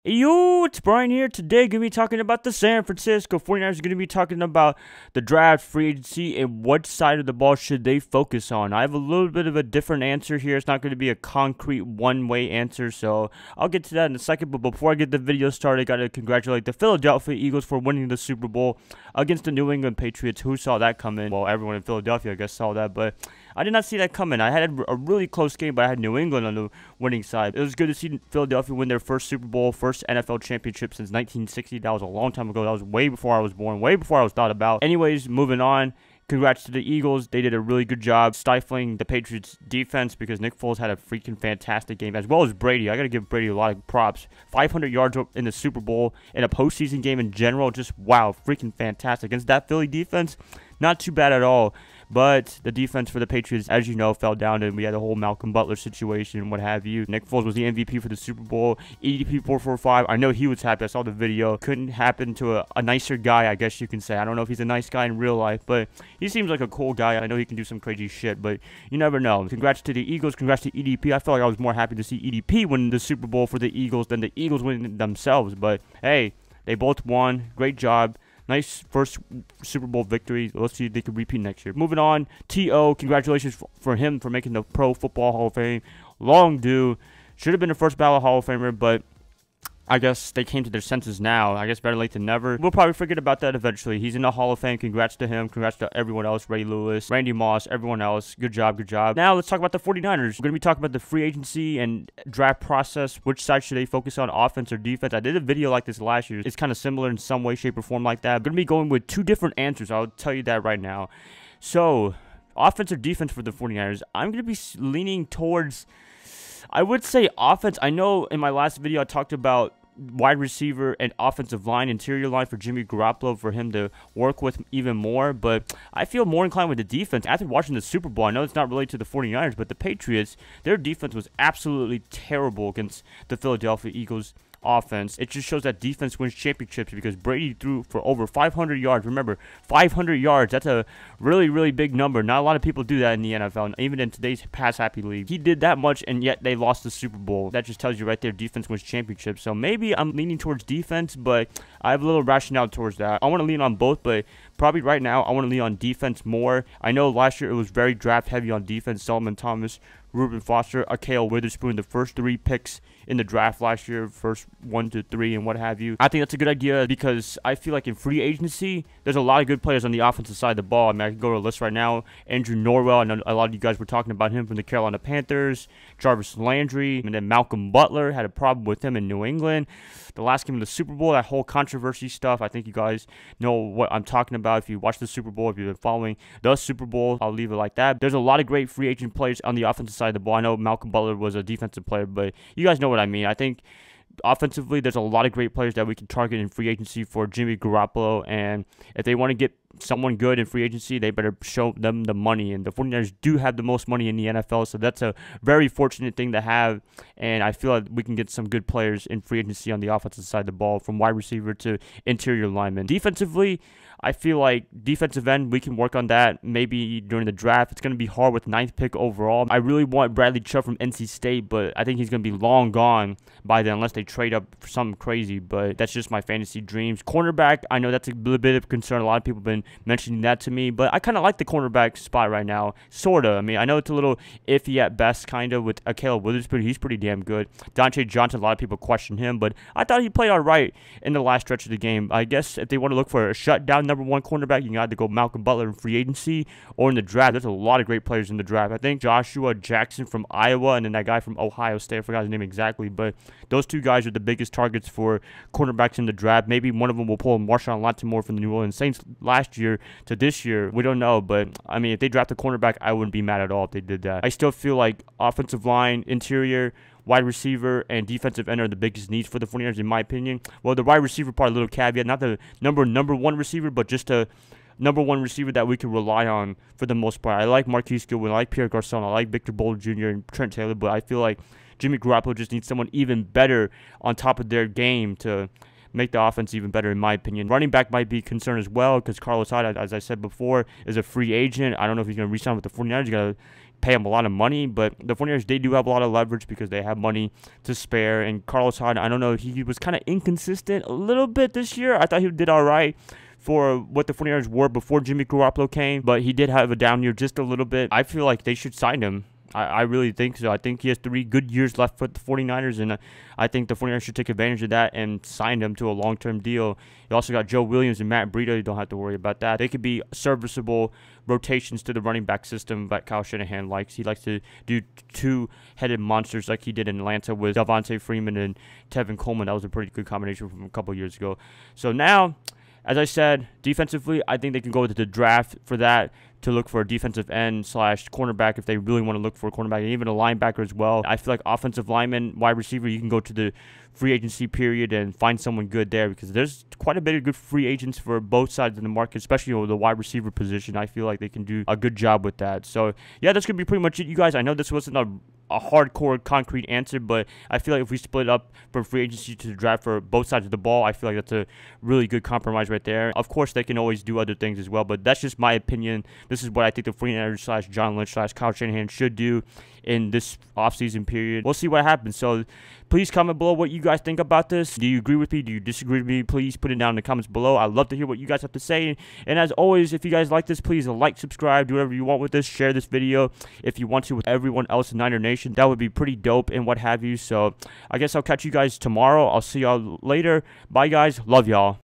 Yo, it's Brian here. Today, going to be talking about the San Francisco 49ers. Going to be talking about the draft, free agency, and what side of the ball should they focus on. I have a little bit of a different answer here. It's not going to be a concrete one-way answer, so I'll get to that in a second. But before I get the video started, I got to congratulate the Philadelphia Eagles for winning the Super Bowl against the New England Patriots. Who saw that coming? Well, everyone in Philadelphia, I guess, saw that, but I did not see that coming. I had a really close game, but I had New England on the winning side. It was good to see Philadelphia win their first Super Bowl, first NFL championship since 1960. That was a long time ago. That was way before I was born, way before I was thought about. Anyways, moving on. Congrats to the Eagles. They did a really good job stifling the Patriots defense because Nick Foles had a freaking fantastic game, as well as Brady. I got to give Brady a lot of props. 500 yards in the Super Bowl, in a postseason game in general, just wow, freaking fantastic. Against that Philly defense, not too bad at all. But the defense for the Patriots, as you know, fell down, and we had the whole Malcolm Butler situation and what have you. Nick Foles was the MVP for the Super Bowl. EDP 445. I know he was happy. I saw the video. Couldn't happen to a nicer guy, I guess you can say. I don't know if he's a nice guy in real life, but he seems like a cool guy. I know he can do some crazy shit, but you never know. Congrats to the Eagles. Congrats to EDP. I felt like I was more happy to see EDP win the Super Bowl for the Eagles than the Eagles winning themselves. But hey, they both won. Great job. Nice first Super Bowl victory. Let's see if they can repeat next year. Moving on, T.O. Congratulations for him for making the Pro Football Hall of Fame. Long due. Should have been the first ballot Hall of Famer, but I guess they came to their senses now. I guess better late than never. We'll probably forget about that eventually. He's in the Hall of Fame. Congrats to him. Congrats to everyone else. Ray Lewis, Randy Moss, everyone else. Good job, good job. Now let's talk about the 49ers. We're going to be talking about the free agency and draft process. Which side should they focus on, offense or defense? I did a video like this last year. It's kind of similar in some way, shape, or form like that. I'm going to be going with two different answers. I'll tell you that right now. So, offense or defense for the 49ers? I'm going to be leaning towards, I would say offense. I know in my last video I talked about wide receiver and offensive line, interior line for Jimmy Garoppolo for him to work with even more, but I feel more inclined with the defense. After watching the Super Bowl, I know it's not related to the 49ers, but the Patriots, their defense was absolutely terrible against the Philadelphia Eagles offense. It just shows that defense wins championships because Brady threw for over 500 yards. Remember, 500 yards, that's a really, really big number. Not a lot of people do that in the NFL, even in today's pass-happy league. He did that much, and yet they lost the Super Bowl. That just tells you right there, defense wins championships. So maybe I'm leaning towards defense, but I have a little rationale towards that. I want to lean on both, but probably right now I want to lean on defense more. I know last year it was very draft-heavy on defense. Solomon Thomas, Reuben Foster, Akale Witherspoon, the first 3 picks in the draft last year, first 1 to 3 and what have you. I think that's a good idea because I feel like in free agency, there's a lot of good players on the offensive side of the ball. I mean, I can go to a list right now. Andrew Norwell, I know a lot of you guys were talking about him from the Carolina Panthers. Jarvis Landry, and then Malcolm Butler had a problem with him in New England. The last game of the Super Bowl, that whole controversy stuff, I think you guys know what I'm talking about. If you watch the Super Bowl, if you've been following the Super Bowl, I'll leave it like that. There's a lot of great free agent players on the offensive side of the ball. I know Malcolm Butler was a defensive player, but you guys know what I mean. I think offensively, there's a lot of great players that we can target in free agency for Jimmy Garoppolo, and if they want to get someone good in free agency, they better show them the money, and the 49ers do have the most money in the NFL, so that's a very fortunate thing to have, and I feel like we can get some good players in free agency on the offensive side of the ball, from wide receiver to interior lineman. Defensively, I feel like defensive end, we can work on that maybe during the draft. It's going to be hard with 9th pick overall. I really want Bradley Chubb from NC State, but I think he's going to be long gone by then unless they trade up for something crazy, but that's just my fantasy dreams. Cornerback, I know that's a little bit of concern. A lot of people have been mentioning that to me, but I kind of like the cornerback spot right now, sort of. I mean, I know it's a little iffy at best, kind of, with Akale Witherspoon. He's pretty damn good. Dante Johnson, a lot of people question him, but I thought he played all right in the last stretch of the game. I guess if they want to look for a shutdown number 1 cornerback, you can either go Malcolm Butler in free agency or in the draft. There's a lot of great players in the draft. I think Joshua Jackson from Iowa and then that guy from Ohio State, I forgot his name exactly, but those 2 guys are the biggest targets for cornerbacks in the draft. Maybe one of them will pull Marshawn Lattimore from the New Orleans Saints last year to this year. We don't know, but I mean, if they draft a cornerback, I wouldn't be mad at all if they did that. I still feel like offensive line, interior, wide receiver, and defensive end are the biggest needs for the 49ers, in my opinion. Well, the wide receiver part, a little caveat, not the number 1 receiver, but just a number 1 receiver that we can rely on for the most part. I like Marquise Goodwin, I like Pierre Garçon, I like Victor Bolden Jr. and Trent Taylor, but I feel like Jimmy Garoppolo just needs someone even better on top of their game to make the offense even better, in my opinion. Running back might be a concern as well because Carlos Hyde, as I said before, is a free agent. I don't know if he's going to re-sign with the 49ers. You got to pay him a lot of money, but the 49ers, they do have a lot of leverage because they have money to spare. And Carlos Hyde, I don't know, he was kind of inconsistent a little bit this year. I thought he did all right for what the 49ers were before Jimmy Garoppolo came, but he did have a down year just a little bit. I feel like they should sign him. I really think so. I think he has 3 good years left for the 49ers, and I think the 49ers should take advantage of that and sign him to a long-term deal. You also got Joe Williams and Matt Breida. You don't have to worry about that. They could be serviceable rotations to the running back system that Kyle Shanahan likes. He likes to do two-headed monsters like he did in Atlanta with Devontae Freeman and Tevin Coleman. That was a pretty good combination from a couple years ago. So now, as I said, defensively, I think they can go to the draft for that, to look for a defensive end / cornerback if they really want to look for a cornerback, and even a linebacker as well. I feel like offensive lineman, wide receiver, you can go to the free agency period and find someone good there, because there's quite a bit of good free agents for both sides of the market, especially with the wide receiver position. I feel like they can do a good job with that. So, yeah, that's going to be pretty much it, you guys. I know this wasn't a hardcore, concrete answer, but I feel like if we split up from free agency to the draft for both sides of the ball, I feel like that's a really good compromise right there. Of course, they can always do other things as well, but that's just my opinion. This is what I think the 49ers / John Lynch / Kyle Shanahan should do in this offseason period. We'll see what happens. So please comment below what you guys think about this. Do you agree with me? Do you disagree with me? Please put it down in the comments below. I'd love to hear what you guys have to say. And as always, if you guys like this, please like, subscribe, do whatever you want with this. Share this video if you want to with everyone else in Niner Nation. That would be pretty dope and what have you. So I guess I'll catch you guys tomorrow. I'll see y'all later. Bye, guys. Love y'all.